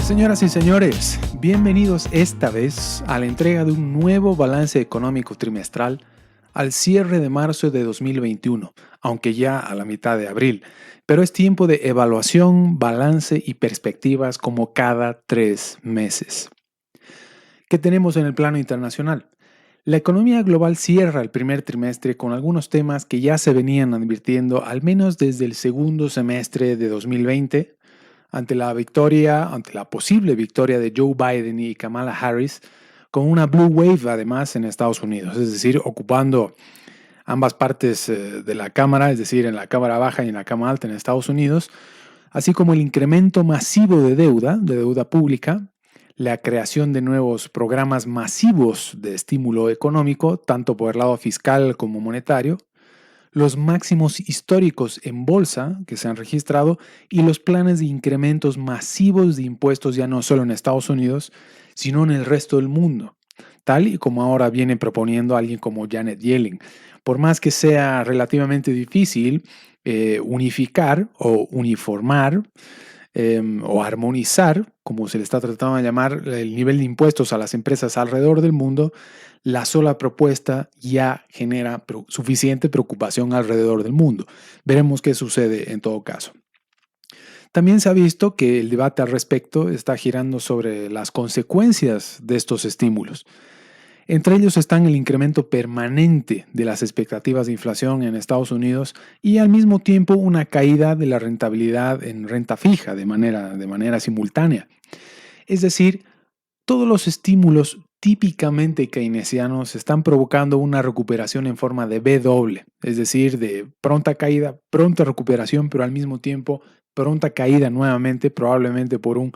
Señoras y señores, bienvenidos esta vez a la entrega de un nuevo balance económico trimestral al cierre de marzo de 2021, aunque ya a la mitad de abril. Pero es tiempo de evaluación, balance y perspectivas como cada 3 meses. ¿Qué tenemos en el plano internacional? La economía global cierra el primer trimestre con algunos temas que ya se venían advirtiendo al menos desde el segundo semestre de 2020, ante la posible victoria de Joe Biden y Kamala Harris, con una blue wave además en Estados Unidos, es decir, ocupando ambas partes de la Cámara, es decir, en la Cámara Baja y en la Cámara Alta en Estados Unidos, así como el incremento masivo de deuda pública, la creación de nuevos programas masivos de estímulo económico, tanto por el lado fiscal como monetario, los máximos históricos en bolsa que se han registrado y los planes de incrementos masivos de impuestos ya no solo en Estados Unidos, sino en el resto del mundo, tal y como ahora viene proponiendo alguien como Janet Yellen. Por más que sea relativamente difícil unificar o uniformar o armonizar, como se le está tratando de llamar, el nivel de impuestos a las empresas alrededor del mundo, la sola propuesta ya genera suficiente preocupación alrededor del mundo. Veremos qué sucede en todo caso. También se ha visto que el debate al respecto está girando sobre las consecuencias de estos estímulos. Entre ellos están el incremento permanente de las expectativas de inflación en Estados Unidos y al mismo tiempo una caída de la rentabilidad en renta fija de manera simultánea. Es decir, todos los estímulos típicamente keynesianos están provocando una recuperación en forma de B doble, es decir, de pronta caída, pronta recuperación, pero al mismo tiempo pronta caída nuevamente, probablemente por un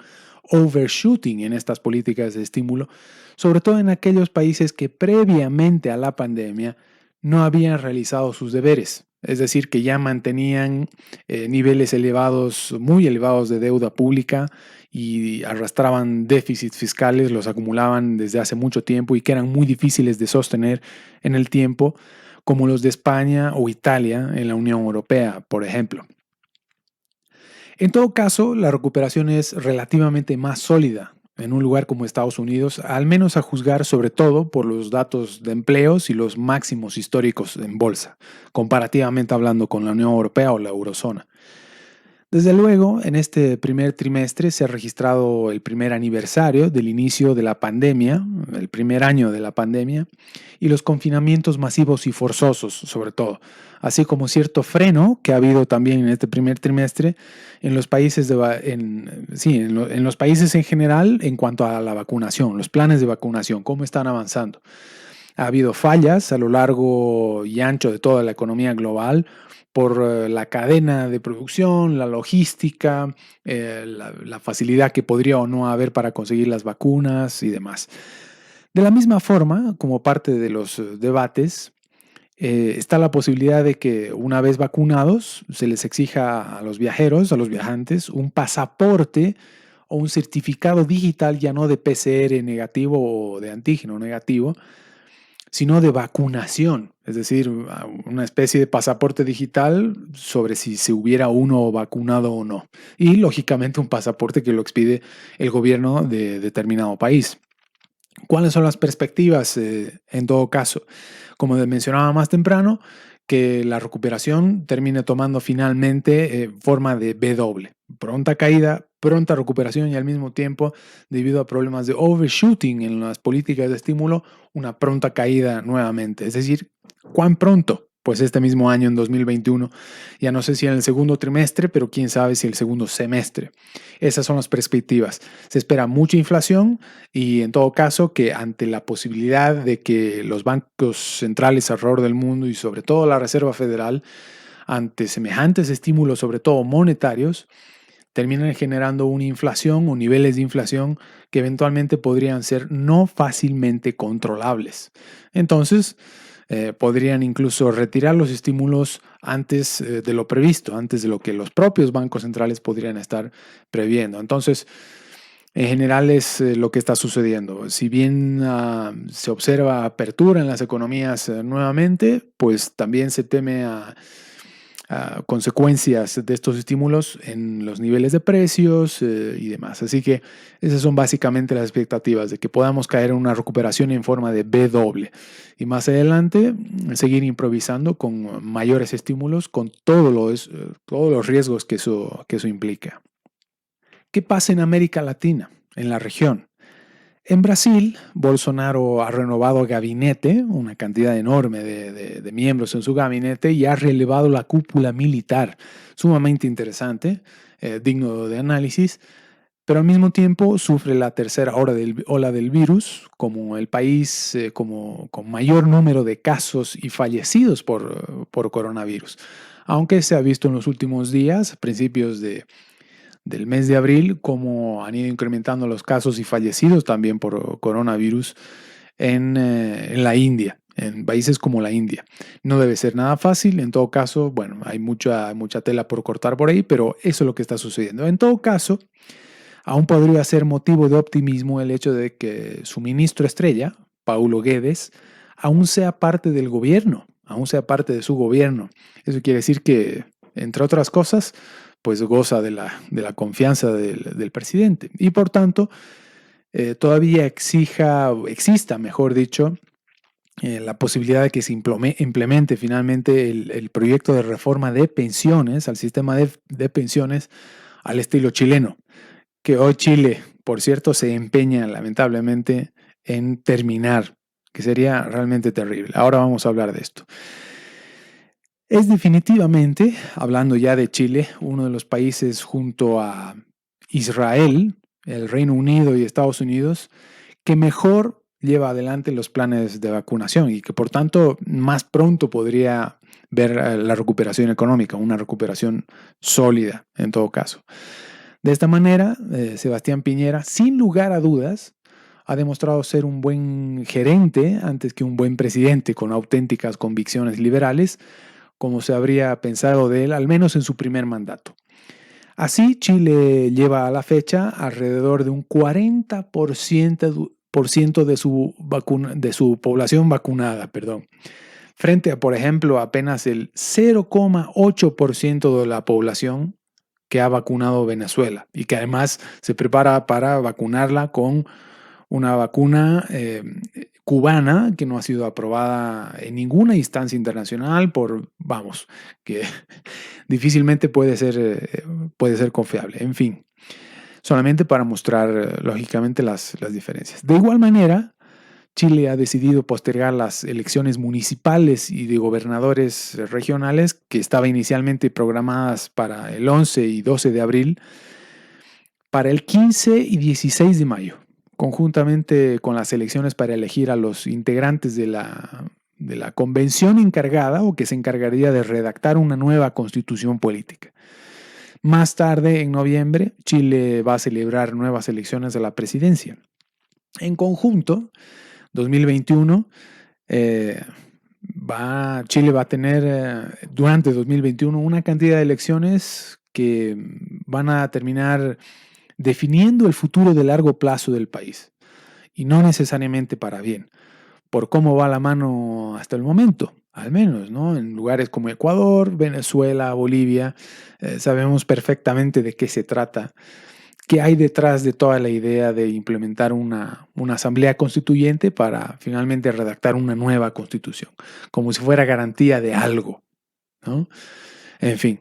overshooting en estas políticas de estímulo, sobre todo en aquellos países que previamente a la pandemia no habían realizado sus deberes, es decir, que ya mantenían niveles elevados, muy elevados de deuda pública y arrastraban déficits fiscales, los acumulaban desde hace mucho tiempo y que eran muy difíciles de sostener en el tiempo, como los de España o Italia en la Unión Europea, por ejemplo. En todo caso, la recuperación es relativamente más sólida en un lugar como Estados Unidos, al menos a juzgar sobre todo por los datos de empleos y los máximos históricos en bolsa, comparativamente hablando con la Unión Europea o la eurozona. Desde luego, en este primer trimestre se ha registrado el primer aniversario del inicio de la pandemia, el primer año de la pandemia, y los confinamientos masivos y forzosos, sobre todo, así como cierto freno que ha habido también en este primer trimestre en los países, en los países en general en cuanto a la vacunación, los planes de vacunación, cómo están avanzando. Ha habido fallas a lo largo y ancho de toda la economía global por la cadena de producción, la logística, la facilidad que podría o no haber para conseguir las vacunas y demás. De la misma forma, como parte de los debates, está la posibilidad de que una vez vacunados se les exija a los viajeros, a los viajantes, un pasaporte o un certificado digital ya no de PCR negativo o de antígeno negativo, sino de vacunación, es decir, una especie de pasaporte digital sobre si se hubiera uno vacunado o no. Y lógicamente un pasaporte que lo expide el gobierno de determinado país. ¿Cuáles son las perspectivas en todo caso? Como mencionaba más temprano, que la recuperación termine tomando finalmente forma de B doble. Pronta caída, pronta recuperación y al mismo tiempo, debido a problemas de overshooting en las políticas de estímulo, una pronta caída nuevamente. Es decir, ¿cuán pronto? Pues este mismo año, en 2021, ya no sé si en el segundo trimestre, pero quién sabe si el segundo semestre. Esas son las perspectivas. Se espera mucha inflación y en todo caso que ante la posibilidad de que los bancos centrales alrededor del mundo y sobre todo la Reserva Federal, ante semejantes estímulos, sobre todo monetarios, terminan generando una inflación o niveles de inflación que eventualmente podrían ser no fácilmente controlables. Entonces, podrían incluso retirar los estímulos antes de lo previsto, antes de lo que los propios bancos centrales podrían estar previendo. Entonces, en general es lo que está sucediendo. Si bien se observa apertura en las economías nuevamente, pues también se teme a consecuencias de estos estímulos en los niveles de precios y demás. Así que esas son básicamente las expectativas de que podamos caer en una recuperación en forma de B doble y más adelante seguir improvisando con mayores estímulos con todos los riesgos que eso implica. ¿Qué pasa en América Latina, en la región? En Brasil, Bolsonaro ha renovado gabinete, una cantidad enorme de miembros en su gabinete, y ha relevado la cúpula militar, sumamente interesante, digno de análisis, pero al mismo tiempo sufre la tercera ola del virus, como el país con mayor número de casos y fallecidos por coronavirus. Aunque se ha visto en los últimos días, principios del mes de abril, como han ido incrementando los casos y fallecidos también por coronavirus en la India, en países como la India. No debe ser nada fácil, en todo caso, bueno, hay mucha tela por cortar por ahí, pero eso es lo que está sucediendo. En todo caso, aún podría ser motivo de optimismo el hecho de que su ministro estrella, Paulo Guedes, aún sea parte del gobierno, aún sea parte de su gobierno. Eso quiere decir que, entre otras cosas, pues goza de la confianza del presidente. Y por tanto, todavía exista, mejor dicho, la posibilidad de que se implemente finalmente el proyecto de reforma de pensiones, al sistema de pensiones al estilo chileno, que hoy Chile, por cierto, se empeña lamentablemente en terminar, que sería realmente terrible. Ahora vamos a hablar de esto. Es definitivamente, hablando ya de Chile, uno de los países junto a Israel, el Reino Unido y Estados Unidos, que mejor lleva adelante los planes de vacunación y que por tanto más pronto podría ver la recuperación económica, una recuperación sólida en todo caso. De esta manera, Sebastián Piñera, sin lugar a dudas, ha demostrado ser un buen gerente antes que un buen presidente con auténticas convicciones liberales, como se habría pensado de él, al menos en su primer mandato. Así, Chile lleva a la fecha alrededor de un 40% de su población vacunada, frente a, por ejemplo, apenas el 0,8% de la población que ha vacunado Venezuela y que además se prepara para vacunarla con una vacuna cubana que no ha sido aprobada en ninguna instancia internacional que difícilmente puede ser confiable. En fin, solamente para mostrar lógicamente las diferencias. De igual manera, Chile ha decidido postergar las elecciones municipales y de gobernadores regionales que estaban inicialmente programadas para el 11 y 12 de abril para el 15 y 16 de mayo, conjuntamente con las elecciones para elegir a los integrantes de la convención encargada o que se encargaría de redactar una nueva constitución política. Más tarde, en noviembre, Chile va a celebrar nuevas elecciones a la presidencia. En conjunto, 2021, Chile va a tener durante 2021 una cantidad de elecciones que van a terminar definiendo el futuro de largo plazo del país, y no necesariamente para bien, por cómo va la mano hasta el momento, al menos, ¿no? En lugares como Ecuador, Venezuela, Bolivia, sabemos perfectamente de qué se trata, qué hay detrás de toda la idea de implementar una asamblea constituyente para finalmente redactar una nueva constitución, como si fuera garantía de algo, ¿no? En fin.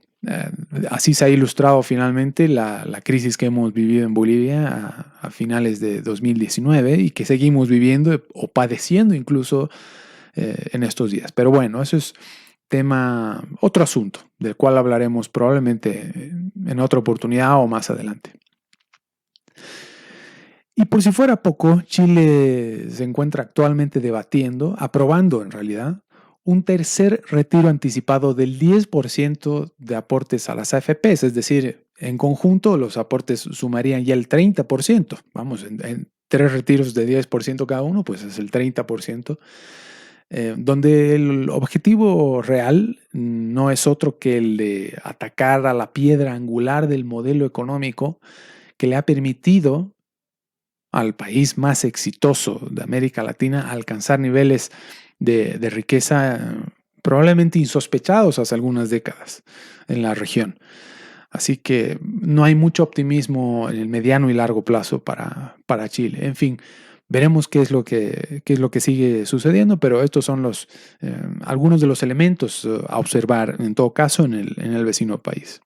Así se ha ilustrado finalmente la crisis que hemos vivido en Bolivia a finales de 2019 y que seguimos viviendo o padeciendo incluso en estos días. Pero bueno, eso es otro asunto del cual hablaremos probablemente en otra oportunidad o más adelante. Y por si fuera poco, Chile se encuentra actualmente aprobando en realidad, un tercer retiro anticipado del 10% de aportes a las AFPs, es decir, en conjunto los aportes sumarían ya el 30%. Vamos, en 3 retiros de 10% cada uno, pues es el 30%, donde el objetivo real no es otro que el de atacar a la piedra angular del modelo económico que le ha permitido al país más exitoso de América Latina alcanzar niveles de riqueza probablemente insospechados hace algunas décadas en la región. Así que no hay mucho optimismo en el mediano y largo plazo para Chile. En fin, veremos qué es lo que sigue sucediendo, pero estos son algunos de los elementos a observar en todo caso en el vecino país.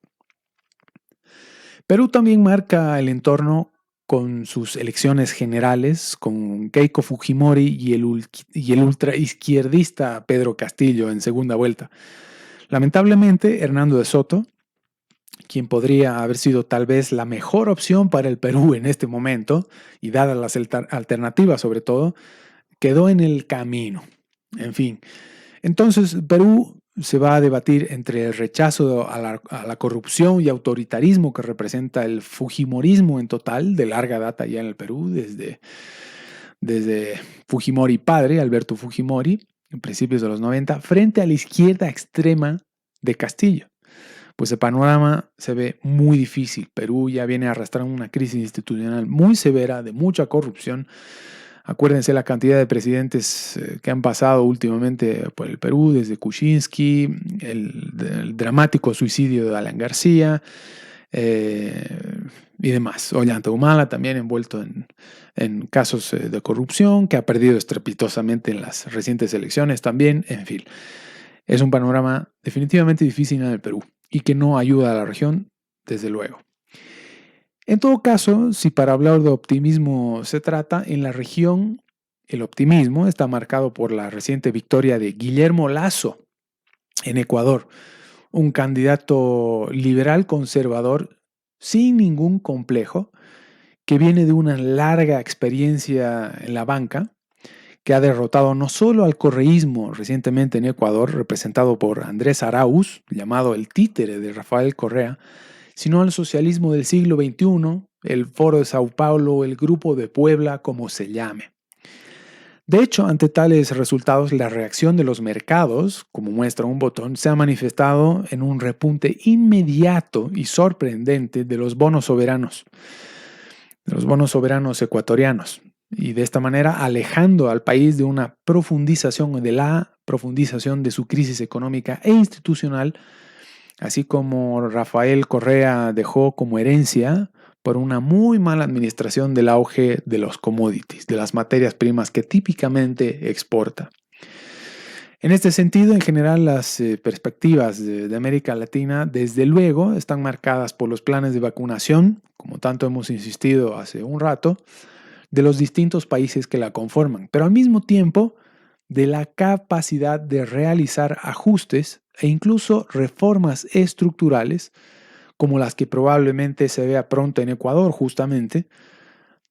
Perú también marca el entorno con sus elecciones generales, con Keiko Fujimori y el ultraizquierdista Pedro Castillo en segunda vuelta. Lamentablemente, Hernando de Soto, quien podría haber sido tal vez la mejor opción para el Perú en este momento, y dadas las alternativas sobre todo, quedó en el camino. En fin, entonces Perú se va a debatir entre el rechazo a la corrupción y autoritarismo que representa el fujimorismo en total, de larga data ya en el Perú, desde Fujimori padre, Alberto Fujimori, en principios de los 90, frente a la izquierda extrema de Castillo. Pues el panorama se ve muy difícil. Perú ya viene arrastrando una crisis institucional muy severa, de mucha corrupción. Acuérdense la cantidad de presidentes que han pasado últimamente por el Perú, desde Kuczynski, el dramático suicidio de Alan García y demás. Ollanta Humala también envuelto en casos de corrupción, que ha perdido estrepitosamente en las recientes elecciones también. En fin, es un panorama definitivamente difícil en el Perú y que no ayuda a la región, desde luego. En todo caso, si para hablar de optimismo se trata, en la región el optimismo está marcado por la reciente victoria de Guillermo Lasso en Ecuador, un candidato liberal conservador sin ningún complejo, que viene de una larga experiencia en la banca, que ha derrotado no solo al correísmo recientemente en Ecuador, representado por Andrés Arauz, llamado el títere de Rafael Correa, sino al socialismo del siglo XXI, el Foro de Sao Paulo, el Grupo de Puebla, como se llame. De hecho, ante tales resultados, la reacción de los mercados, como muestra un botón, se ha manifestado en un repunte inmediato y sorprendente de los bonos soberanos ecuatorianos, y de esta manera alejando al país de una profundización de su crisis económica e institucional, así como Rafael Correa dejó como herencia por una muy mala administración del auge de los commodities, de las materias primas que típicamente exporta. En este sentido, en general, las perspectivas de América Latina, desde luego, están marcadas por los planes de vacunación, como tanto hemos insistido hace un rato, de los distintos países que la conforman, pero al mismo tiempo de la capacidad de realizar ajustes e incluso reformas estructurales, como las que probablemente se vea pronto en Ecuador justamente,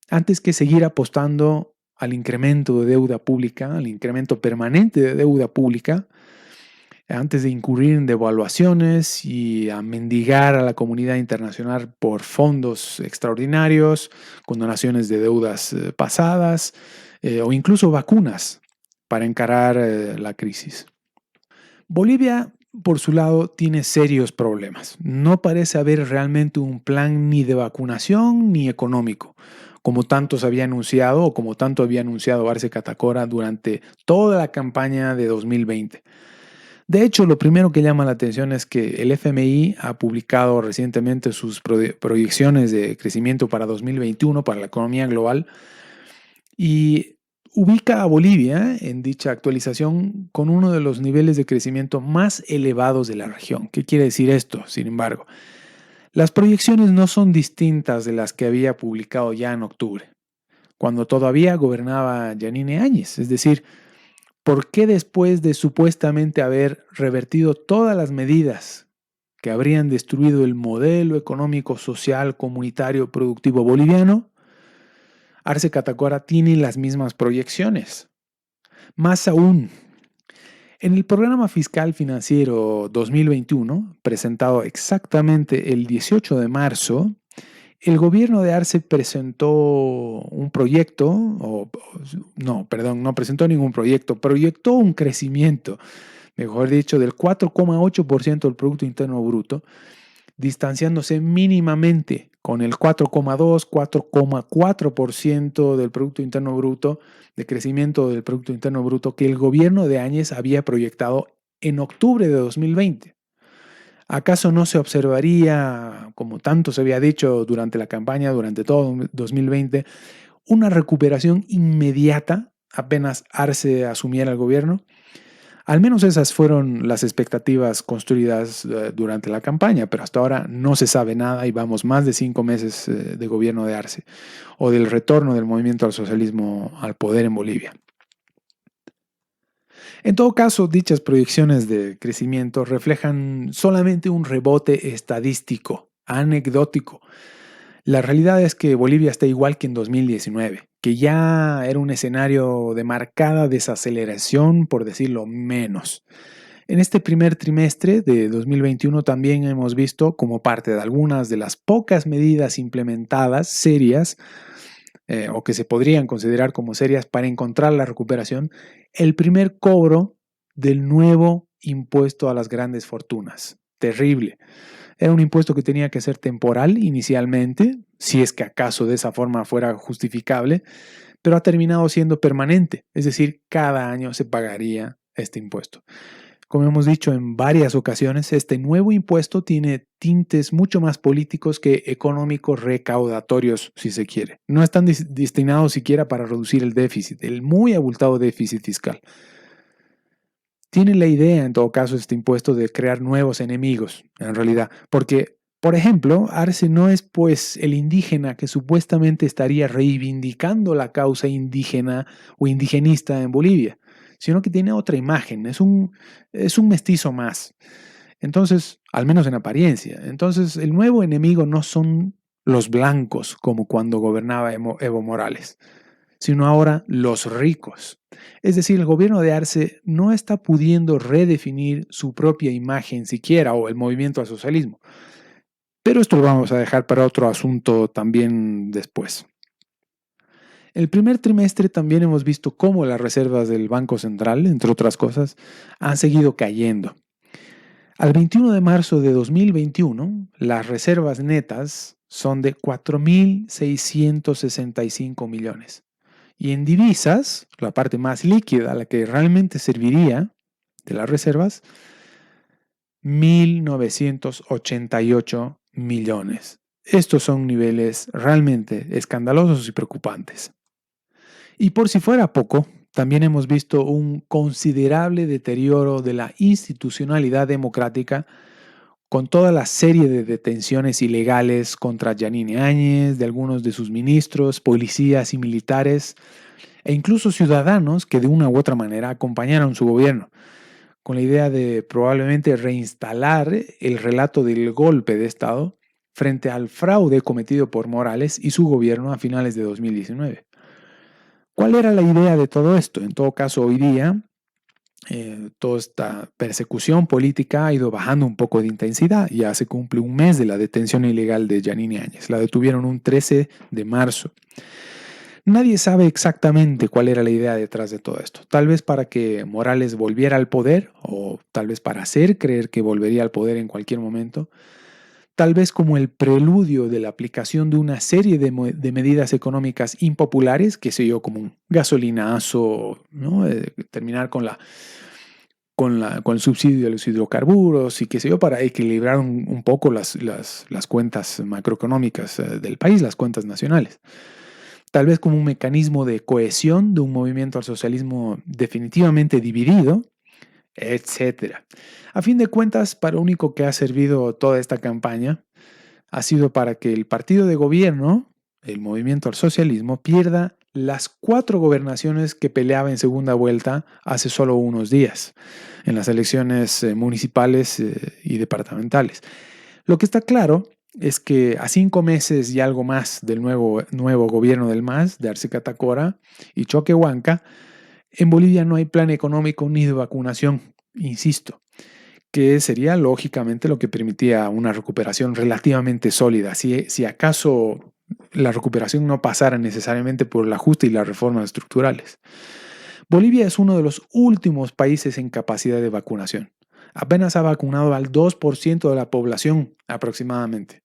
antes que seguir apostando al incremento de deuda pública, al incremento permanente de deuda pública, antes de incurrir en devaluaciones y a mendigar a la comunidad internacional por fondos extraordinarios, condonaciones de deudas pasadas o incluso vacunas para encarar la crisis. Bolivia, por su lado, tiene serios problemas. No parece haber realmente un plan ni de vacunación ni económico, como tanto se había anunciado o como tanto había anunciado Arce Catacora durante toda la campaña de 2020. De hecho, lo primero que llama la atención es que el FMI ha publicado recientemente sus proyecciones de crecimiento para 2021 para la economía global y ubica a Bolivia en dicha actualización con uno de los niveles de crecimiento más elevados de la región. ¿Qué quiere decir esto? Sin embargo, las proyecciones no son distintas de las que había publicado ya en octubre, cuando todavía gobernaba Yanine Áñez. Es decir, ¿por qué después de supuestamente haber revertido todas las medidas que habrían destruido el modelo económico, social, comunitario, productivo boliviano, Arce Catacora tiene las mismas proyecciones? Más aún, en el programa fiscal financiero 2021, presentado exactamente el 18 de marzo, el gobierno de Arce presentó un proyecto, no presentó ningún proyecto, proyectó un crecimiento, mejor dicho, del 4,8% del Producto Interno Bruto, distanciándose mínimamente con el 4,2, 4,4% del Producto Interno Bruto, de crecimiento del Producto Interno Bruto que el gobierno de Áñez había proyectado en octubre de 2020. ¿Acaso no se observaría, como tanto se había dicho durante la campaña, durante todo 2020, una recuperación inmediata apenas Arce asumiera el gobierno? Al menos esas fueron las expectativas construidas durante la campaña, pero hasta ahora no se sabe nada y vamos más de 5 meses de gobierno de Arce o del retorno del movimiento al socialismo al poder en Bolivia. En todo caso, dichas proyecciones de crecimiento reflejan solamente un rebote estadístico, anecdótico. La realidad es que Bolivia está igual que en 2019, que ya era un escenario de marcada desaceleración, por decirlo menos. En este primer trimestre de 2021 también hemos visto, como parte de algunas de las pocas medidas implementadas serias, o que se podrían considerar como serias para encontrar la recuperación, el primer cobro del nuevo impuesto a las grandes fortunas. Terrible. Era un impuesto que tenía que ser temporal inicialmente, si es que acaso de esa forma fuera justificable, pero ha terminado siendo permanente, es decir, cada año se pagaría este impuesto. Como hemos dicho en varias ocasiones, este nuevo impuesto tiene tintes mucho más políticos que económicos recaudatorios, si se quiere. No están destinados siquiera para reducir el déficit, el muy abultado déficit fiscal. Tiene la idea, en todo caso, este impuesto de crear nuevos enemigos, en realidad, porque, por ejemplo, Arce no es pues el indígena que supuestamente estaría reivindicando la causa indígena o indigenista en Bolivia, sino que tiene otra imagen, es un mestizo más. Entonces, al menos en apariencia. Entonces, el nuevo enemigo no son los blancos como cuando gobernaba Evo Morales, sino ahora los ricos. Es decir, el gobierno de Arce no está pudiendo redefinir su propia imagen siquiera o el movimiento al socialismo. Pero esto lo vamos a dejar para otro asunto también después. El primer trimestre también hemos visto cómo las reservas del Banco Central, entre otras cosas, han seguido cayendo. Al 21 de marzo de 2021, las reservas netas son de 4.665 millones. Y en divisas, la parte más líquida, la que realmente serviría de las reservas, 1.988 millones. Estos son niveles realmente escandalosos y preocupantes. Y por si fuera poco, también hemos visto un considerable deterioro de la institucionalidad democrática con toda la serie de detenciones ilegales contra Yanine Áñez, de algunos de sus ministros, policías y militares, e incluso ciudadanos que de una u otra manera acompañaron su gobierno, con la idea de probablemente reinstalar el relato del golpe de Estado frente al fraude cometido por Morales y su gobierno a finales de 2019. ¿Cuál era la idea de todo esto? En todo caso, hoy día, toda esta persecución política ha ido bajando un poco de intensidad. Ya se cumple un mes de la detención ilegal de Yanine Áñez. La detuvieron un 13 de marzo. Nadie sabe exactamente cuál era la idea detrás de todo esto. Tal vez para que Morales volviera al poder o tal vez para hacer creer que volvería al poder en cualquier momento. Tal vez como el preludio de la aplicación de una serie de medidas económicas impopulares, qué sé yo, como un gasolinazo, ¿no? Terminar con el subsidio de los hidrocarburos y qué sé yo, para equilibrar un poco las cuentas macroeconómicas del país, las cuentas nacionales. Tal vez como un mecanismo de cohesión de un movimiento al socialismo definitivamente dividido, etcétera. A fin de cuentas, para lo único que ha servido toda esta campaña ha sido para que el partido de gobierno, el movimiento al socialismo, pierda las 4 gobernaciones que peleaba en segunda vuelta hace solo unos días, en las elecciones municipales y departamentales. Lo que está claro es que a 5 meses y algo más del nuevo gobierno del MAS, de Arce Catacora y Choquehuanca, en Bolivia no hay plan económico ni de vacunación, insisto, que sería lógicamente lo que permitía una recuperación relativamente sólida, si acaso la recuperación no pasara necesariamente por el ajuste y las reformas estructurales. Bolivia es uno de los últimos países en capacidad de vacunación. Apenas ha vacunado al 2% de la población aproximadamente.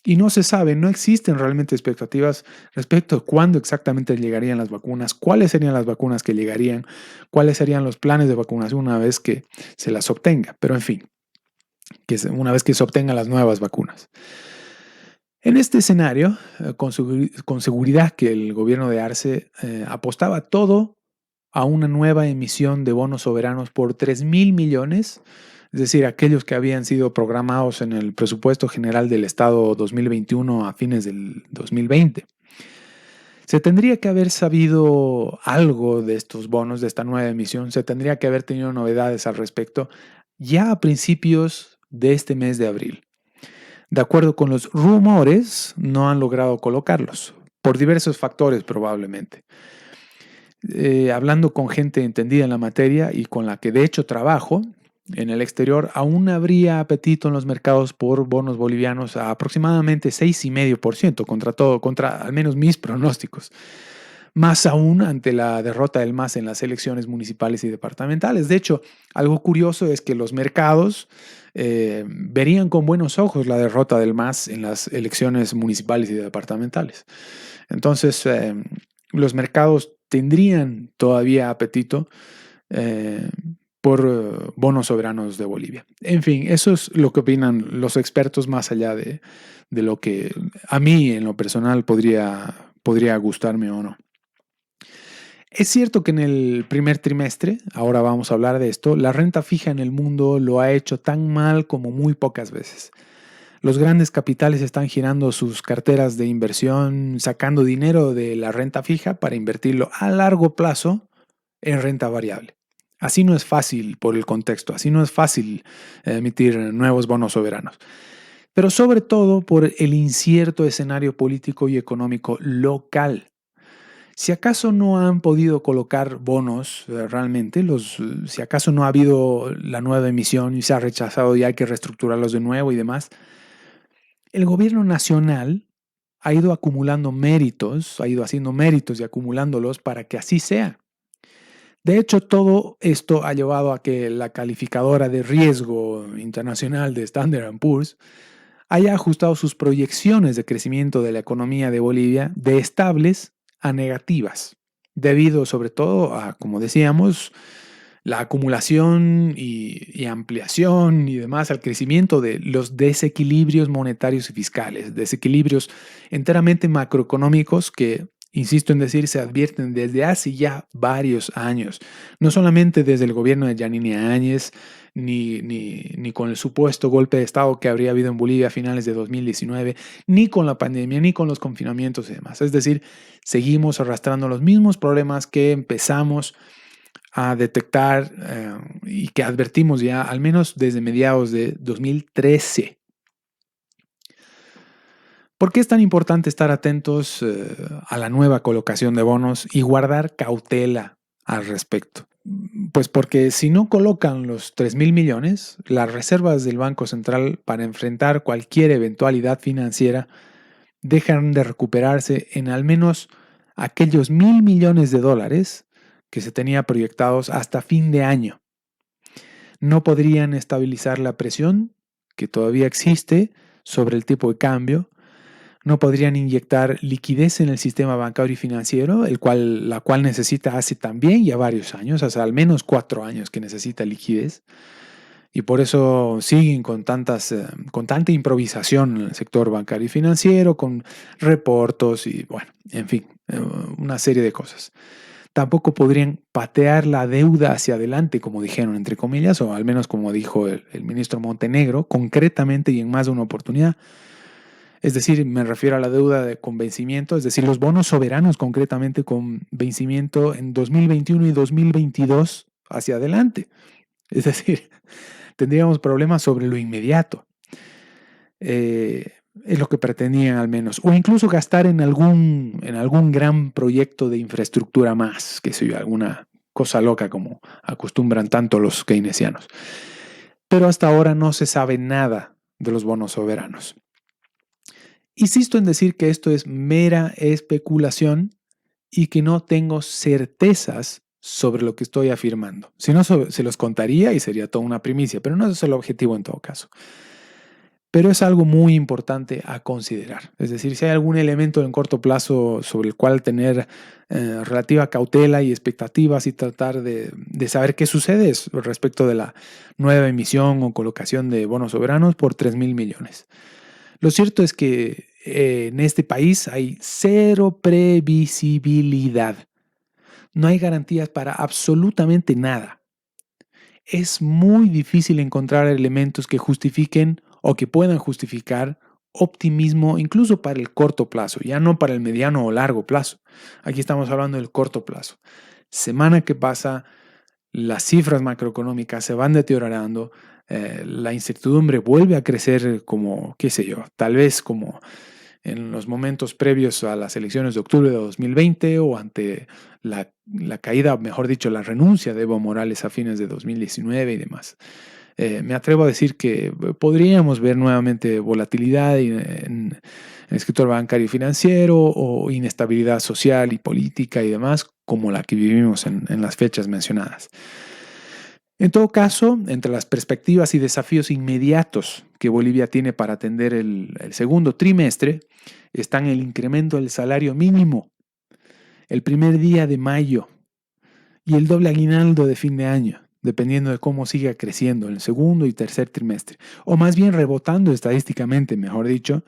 Y no se sabe, no existen realmente expectativas respecto a cuándo exactamente llegarían las vacunas, cuáles serían las vacunas que llegarían, cuáles serían los planes de vacunación una vez que se las obtenga. Pero en fin, una vez que se obtengan las nuevas vacunas. En este escenario, con seguridad que el gobierno de Arce apostaba todo a una nueva emisión de bonos soberanos por 3.000 millones, es decir, aquellos que habían sido programados en el presupuesto general del Estado 2021 a fines del 2020. Se tendría que haber sabido algo de estos bonos, de esta nueva emisión, se tendría que haber tenido novedades al respecto ya a principios de este mes de abril. De acuerdo con los rumores, no han logrado colocarlos, por diversos factores probablemente. Hablando con gente entendida en la materia y con la que de hecho trabajo en el exterior, aún habría apetito en los mercados por bonos bolivianos a aproximadamente 6,5% contra al menos mis pronósticos. Más aún ante la derrota del MAS en las elecciones municipales y departamentales. De hecho, algo curioso es que los mercados verían con buenos ojos la derrota del MAS en las elecciones municipales y departamentales. Entonces, los mercados tendrían todavía apetito por bonos soberanos de Bolivia. En fin, eso es lo que opinan los expertos más allá de lo que a mí en lo personal podría gustarme o no. Es cierto que en el primer trimestre, ahora vamos a hablar de esto, la renta fija en el mundo lo ha hecho tan mal como muy pocas veces. Los grandes capitales están girando sus carteras de inversión, sacando dinero de la renta fija para invertirlo a largo plazo en renta variable. Así no es fácil por el contexto, así no es fácil emitir nuevos bonos soberanos. Pero sobre todo por el incierto escenario político y económico local. Si acaso no han podido colocar bonos realmente, si acaso no ha habido la nueva emisión y se ha rechazado y hay que reestructurarlos de nuevo y demás, el gobierno nacional ha ido acumulando méritos, ha ido haciendo méritos y acumulándolos para que así sea. De hecho, todo esto ha llevado a que la calificadora de riesgo internacional de Standard & Poor's haya ajustado sus proyecciones de crecimiento de la economía de Bolivia de estables a negativas, debido sobre todo a, como decíamos, la acumulación y ampliación y demás al crecimiento de los desequilibrios monetarios y fiscales, desequilibrios enteramente macroeconómicos que, insisto en decir, se advierten desde hace ya varios años, no solamente desde el gobierno de Yanine Áñez, ni con el supuesto golpe de Estado que habría habido en Bolivia a finales de 2019, ni con la pandemia, ni con los confinamientos y demás. Es decir, seguimos arrastrando los mismos problemas que empezamos a detectar y que advertimos ya al menos desde mediados de 2013. ¿Por qué es tan importante estar atentos a la nueva colocación de bonos y guardar cautela al respecto? Pues porque si no colocan los 3.000 millones, las reservas del Banco Central para enfrentar cualquier eventualidad financiera dejan de recuperarse en al menos aquellos 1.000 millones de dólares que se tenía proyectados hasta fin de año. No podrían estabilizar la presión que todavía existe sobre el tipo de cambio, no podrían inyectar liquidez en el sistema bancario y financiero, la cual necesita hace también ya varios años, hace al menos 4 años que necesita liquidez, y por eso siguen con tanta improvisación en el sector bancario y financiero, con reportos y bueno, en fin, una serie de cosas. Tampoco podrían patear la deuda hacia adelante, como dijeron, entre comillas, o al menos como dijo el ministro Montenegro, concretamente y en más de una oportunidad. Es decir, me refiero a la deuda con vencimiento, es decir, los bonos soberanos concretamente con vencimiento en 2021 y 2022 hacia adelante. Es decir, tendríamos problemas sobre lo inmediato. Es lo que pretendían al menos. O incluso gastar en algún gran proyecto de infraestructura más, que sé yo, alguna cosa loca como acostumbran tanto los keynesianos. Pero hasta ahora no se sabe nada de los bonos soberanos. Insisto en decir que esto es mera especulación y que no tengo certezas sobre lo que estoy afirmando. Si no, se los contaría y sería toda una primicia, pero no es el objetivo en todo caso. pero es algo muy importante a considerar. Es decir, si hay algún elemento en corto plazo sobre el cual tener relativa cautela y expectativas y tratar de saber qué sucede respecto de la nueva emisión o colocación de bonos soberanos por 3.000 millones. Lo cierto es que en este país hay cero previsibilidad. No hay garantías para absolutamente nada. Es muy difícil encontrar elementos que justifiquen o que puedan justificar optimismo incluso para el corto plazo, ya no para el mediano o largo plazo. Aquí estamos hablando del corto plazo. Semana que pasa, las cifras macroeconómicas se van deteriorando, la incertidumbre vuelve a crecer como, qué sé yo, tal vez como en los momentos previos a las elecciones de octubre de 2020 o ante la caída, mejor dicho, la renuncia de Evo Morales a fines de 2019 y demás. Me atrevo a decir que podríamos ver nuevamente volatilidad en el sector bancario y financiero o inestabilidad social y política y demás, como la que vivimos en las fechas mencionadas. En todo caso, entre las perspectivas y desafíos inmediatos que Bolivia tiene para atender el segundo trimestre están el incremento del salario mínimo, el primer día de mayo y el doble aguinaldo de fin de año, dependiendo de cómo siga creciendo en el segundo y tercer trimestre, o más bien rebotando estadísticamente, mejor dicho,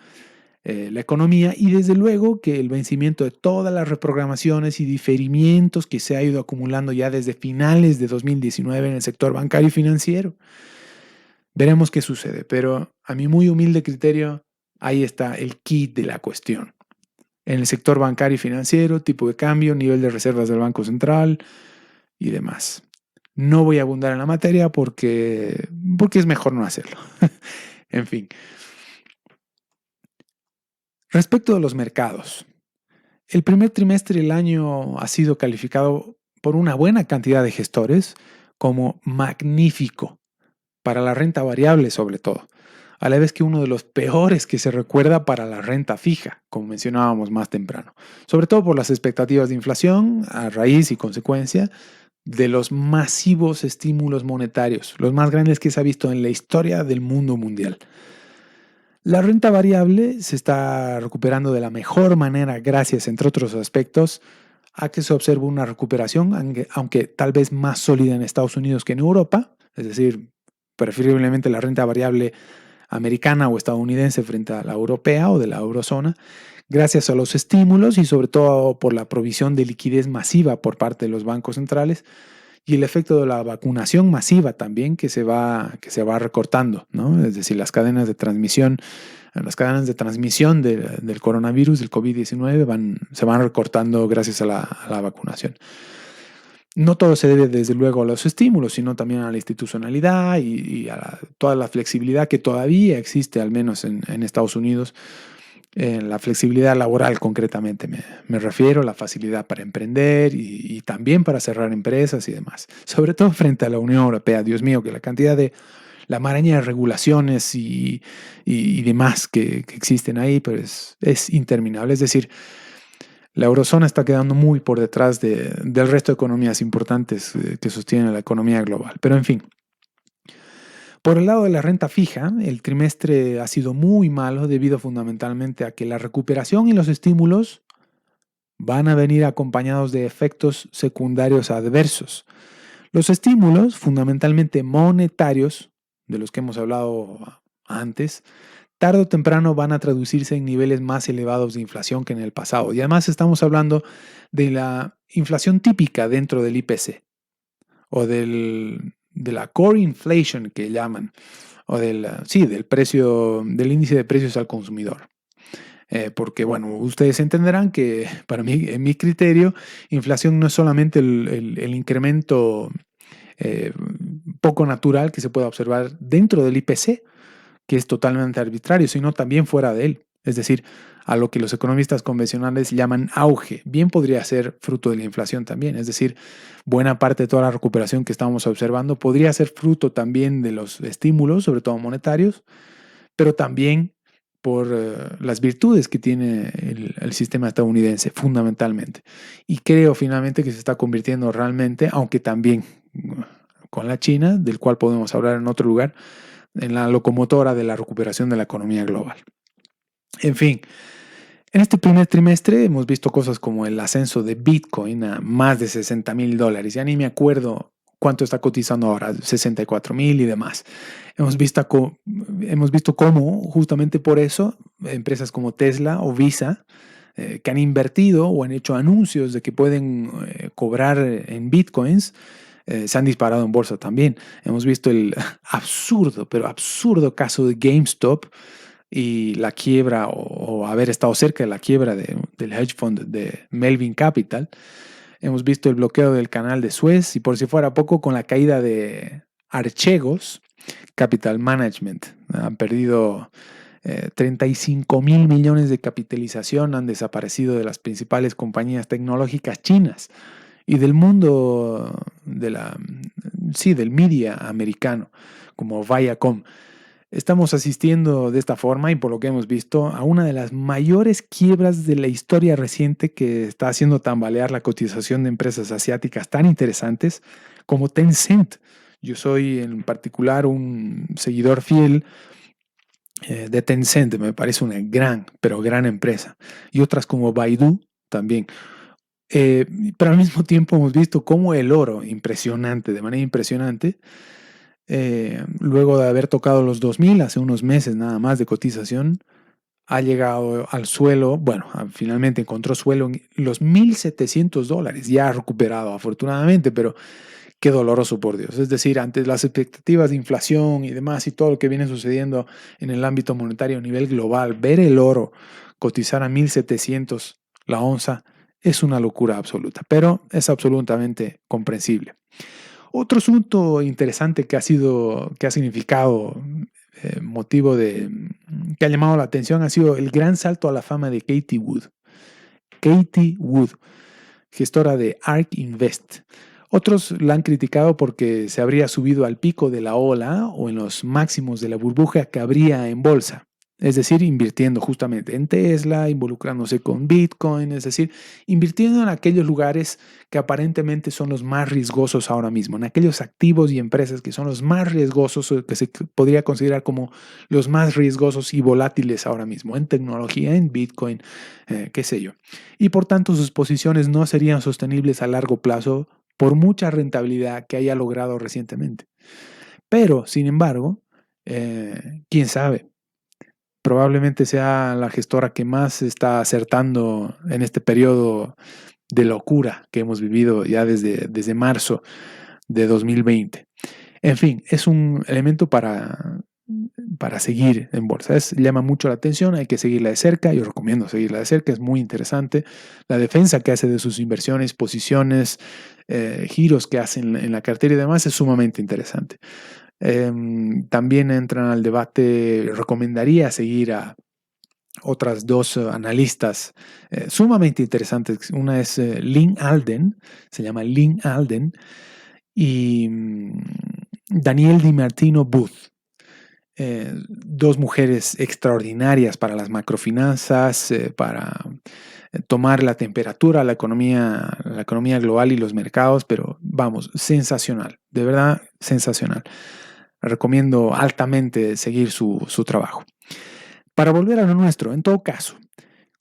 la economía, y desde luego que el vencimiento de todas las reprogramaciones y diferimientos que se ha ido acumulando ya desde finales de 2019 en el sector bancario y financiero. Veremos qué sucede, pero a mi muy humilde criterio, ahí está el kit de la cuestión. En el sector bancario y financiero, tipo de cambio, nivel de reservas del Banco Central y demás. No voy a abundar en la materia porque es mejor no hacerlo. En fin. Respecto de los mercados, el primer trimestre del año ha sido calificado por una buena cantidad de gestores como magnífico, para la renta variable sobre todo, a la vez que uno de los peores que se recuerda para la renta fija, como mencionábamos más temprano, sobre todo por las expectativas de inflación a raíz y consecuencia de los masivos estímulos monetarios, los más grandes que se ha visto en la historia del mundo mundial. La renta variable se está recuperando de la mejor manera gracias, entre otros aspectos, a que se observa una recuperación, aunque tal vez más sólida en Estados Unidos que en Europa, es decir, preferiblemente la renta variable americana o estadounidense frente a la europea o de la eurozona, gracias a los estímulos y sobre todo por la provisión de liquidez masiva por parte de los bancos centrales y el efecto de la vacunación masiva también que se va recortando, ¿no? Es decir, las cadenas de transmisión del coronavirus, del COVID-19, se van recortando gracias a la vacunación. No todo se debe desde luego a los estímulos, sino también a la institucionalidad y a toda la flexibilidad que todavía existe, al menos en Estados Unidos, la flexibilidad laboral concretamente me refiero, la facilidad para emprender y también para cerrar empresas y demás. Sobre todo frente a la Unión Europea. Dios mío, que la maraña de regulaciones y demás que existen ahí, pues es interminable. Es decir, la eurozona está quedando muy por detrás del resto de economías importantes que sostienen la economía global. Pero en fin. Por el lado de la renta fija, el trimestre ha sido muy malo debido fundamentalmente a que la recuperación y los estímulos van a venir acompañados de efectos secundarios adversos. Los estímulos, fundamentalmente monetarios, de los que hemos hablado antes, tarde o temprano van a traducirse en niveles más elevados de inflación que en el pasado. Y además estamos hablando de la inflación típica dentro del IPC o de la core inflation que llaman, o del índice de precios al consumidor. Porque, bueno, ustedes entenderán que para mí, en mi criterio, inflación no es solamente el incremento poco natural que se puede observar dentro del IPC, que es totalmente arbitrario, sino también fuera de él. Es decir, a lo que los economistas convencionales llaman auge. Bien podría ser fruto de la inflación también. Es decir, buena parte de toda la recuperación que estamos observando podría ser fruto también de los estímulos, sobre todo monetarios, pero también por las virtudes que tiene el sistema estadounidense, fundamentalmente. Y creo finalmente que se está convirtiendo realmente, aunque también con la China, del cual podemos hablar en otro lugar, en la locomotora de la recuperación de la economía global. En fin, en este primer trimestre hemos visto cosas como el ascenso de Bitcoin a más de $60,000. Ya ni me acuerdo cuánto está cotizando ahora, 64,000 y demás. Hemos visto cómo, justamente por eso, empresas como Tesla o Visa, que han invertido o han hecho anuncios de que pueden cobrar en Bitcoins, se han disparado en bolsa también. Hemos visto el absurdo, pero absurdo caso de GameStop y la quiebra o haber estado cerca de la quiebra del hedge fund de Melvin Capital. Hemos visto el bloqueo del canal de Suez y por si fuera poco con la caída de Archegos Capital Management. Han perdido 35,000 millones de capitalización, han desaparecido de las principales compañías tecnológicas chinas y del mundo del media americano, como Viacom. Estamos asistiendo de esta forma y por lo que hemos visto a una de las mayores quiebras de la historia reciente que está haciendo tambalear la cotización de empresas asiáticas tan interesantes como Tencent. Yo soy en particular un seguidor fiel de Tencent, me parece una gran, pero gran empresa. Y otras como Baidu también. Pero al mismo tiempo hemos visto cómo el oro, de manera impresionante, luego de haber tocado los 2,000 hace unos meses nada más de cotización, ha llegado al suelo, bueno, finalmente encontró suelo en los $1,700, ya ha recuperado afortunadamente, pero qué doloroso, por Dios. Es decir, ante las expectativas de inflación y demás y todo lo que viene sucediendo en el ámbito monetario a nivel global, ver el oro cotizar a 1,700 la onza es una locura absoluta, pero es absolutamente comprensible. Otro asunto interesante que ha significado motivo que ha llamado la atención ha sido el gran salto a la fama de Cathie Wood. Cathie Wood, gestora de ARK Invest. Otros la han criticado porque se habría subido al pico de la ola o en los máximos de la burbuja que habría en bolsa. Es decir, invirtiendo justamente en Tesla, involucrándose con Bitcoin, es decir, invirtiendo en aquellos lugares que aparentemente son los más riesgosos ahora mismo, en aquellos activos y empresas que son los más riesgosos, o que se podría considerar como los más riesgosos y volátiles ahora mismo, en tecnología, en Bitcoin, qué sé yo. Y por tanto sus posiciones no serían sostenibles a largo plazo por mucha rentabilidad que haya logrado recientemente. Pero, sin embargo, quién sabe, probablemente sea la gestora que más está acertando en este periodo de locura que hemos vivido ya desde marzo de 2020. En fin, es un elemento para seguir en bolsa. Llama mucho la atención, hay que seguirla de cerca, yo recomiendo seguirla de cerca, es muy interesante. La defensa que hace de sus inversiones, posiciones, giros que hacen en la cartera y demás es sumamente interesante. También entran al debate, recomendaría seguir a otras dos analistas sumamente interesantes. Una es Lynn Alden, se llama Lynn Alden, y Danielle DiMartino Booth. Dos mujeres extraordinarias para las macrofinanzas, para tomar la temperatura, la economía global y los mercados, pero vamos, sensacional, de verdad sensacional. Recomiendo altamente seguir su trabajo. Para volver a lo nuestro, en todo caso,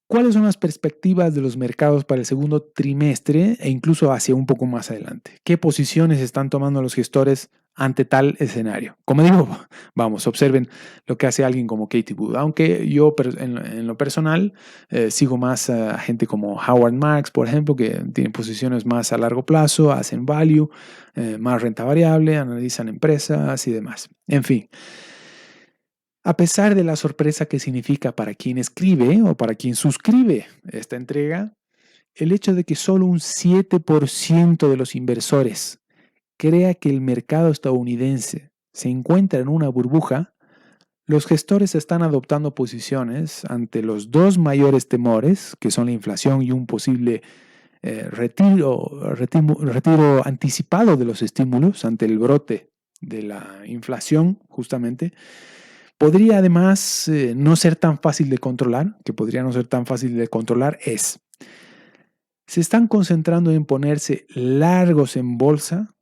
¿cuáles son las perspectivas de los mercados para el segundo trimestre e incluso hacia un poco más adelante? ¿Qué posiciones están tomando los gestores ante tal escenario? Como digo, vamos, observen lo que hace alguien como Cathie Wood, aunque yo en lo personal sigo más a gente como Howard Marks, por ejemplo, que tienen posiciones más a largo plazo, hacen value, más renta variable, analizan empresas y demás. En fin. A pesar de la sorpresa que significa para quien escribe o para quien suscribe esta entrega, el hecho de que solo un 7% de los inversores crea que el mercado estadounidense se encuentra en una burbuja, los gestores están adoptando posiciones ante los dos mayores temores, que son la inflación y un posible retiro anticipado de los estímulos ante el brote de la inflación, justamente. Podría además no ser tan fácil de controlar, se están concentrando en ponerse largos en bolsa,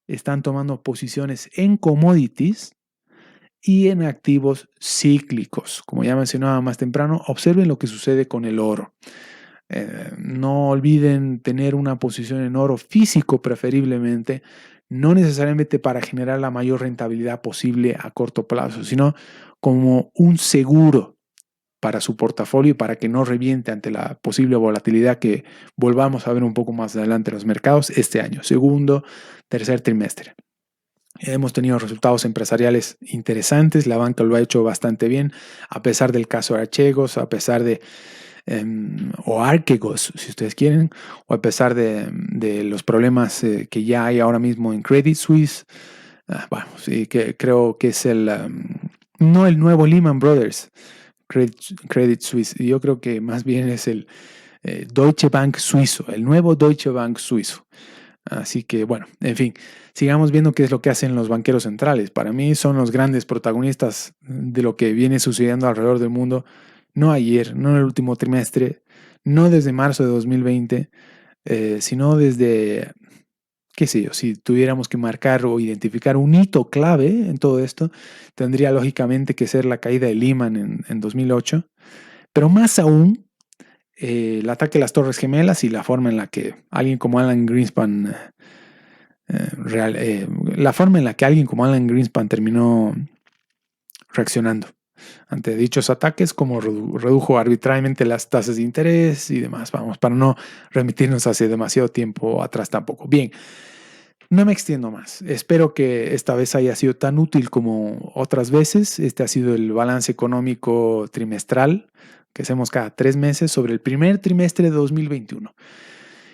están tomando posiciones en commodities y en activos cíclicos. Como ya mencionaba más temprano, observen lo que sucede con el oro. No olviden tener una posición en oro físico preferiblemente, no necesariamente para generar la mayor rentabilidad posible a corto plazo, sino como un seguro para su portafolio y para que no reviente ante la posible volatilidad que volvamos a ver un poco más adelante en los mercados este año, segundo, tercer trimestre. Hemos tenido resultados empresariales interesantes, la banca lo ha hecho bastante bien, a pesar del caso de Archegos, a pesar de o Archegos, si ustedes quieren, o a pesar de los problemas que ya hay ahora mismo en Credit Suisse. Bueno, sí, que creo que es no el nuevo Lehman Brothers, Credit Suisse. Yo creo que más bien es el Deutsche Bank suizo, el nuevo Deutsche Bank suizo. Así que bueno, en fin, sigamos viendo qué es lo que hacen los banqueros centrales. Para mí son los grandes protagonistas de lo que viene sucediendo alrededor del mundo. No ayer, no en el último trimestre, no desde marzo de 2020, sino desde, qué sé yo, si tuviéramos que marcar o identificar un hito clave en todo esto, tendría lógicamente que ser la caída de Lehman en 2008, pero más aún el ataque a las Torres Gemelas y la forma en la que alguien como Alan Greenspan, la forma en la que alguien como Alan Greenspan terminó reaccionando ante dichos ataques, como redujo arbitrariamente las tasas de interés y demás. Vamos, para no remitirnos hace demasiado tiempo atrás tampoco. Bien, no me extiendo más. Espero que esta vez haya sido tan útil como otras veces. Este ha sido el balance económico trimestral que hacemos cada 3 meses sobre el primer trimestre de 2021.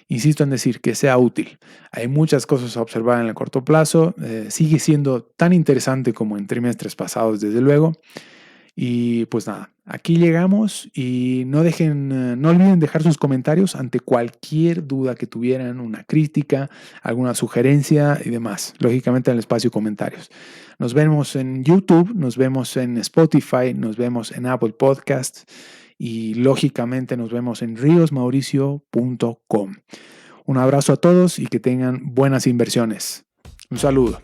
Insisto en decir que sea útil. Hay muchas cosas a observar en el corto plazo. Sigue siendo tan interesante como en trimestres pasados, desde luego. Y pues nada, aquí llegamos y no olviden dejar sus comentarios ante cualquier duda que tuvieran, una crítica, alguna sugerencia y demás, lógicamente en el espacio de comentarios. Nos vemos en YouTube, nos vemos en Spotify, nos vemos en Apple Podcasts y lógicamente nos vemos en riosmauricio.com. Un abrazo a todos y que tengan buenas inversiones. Un saludo.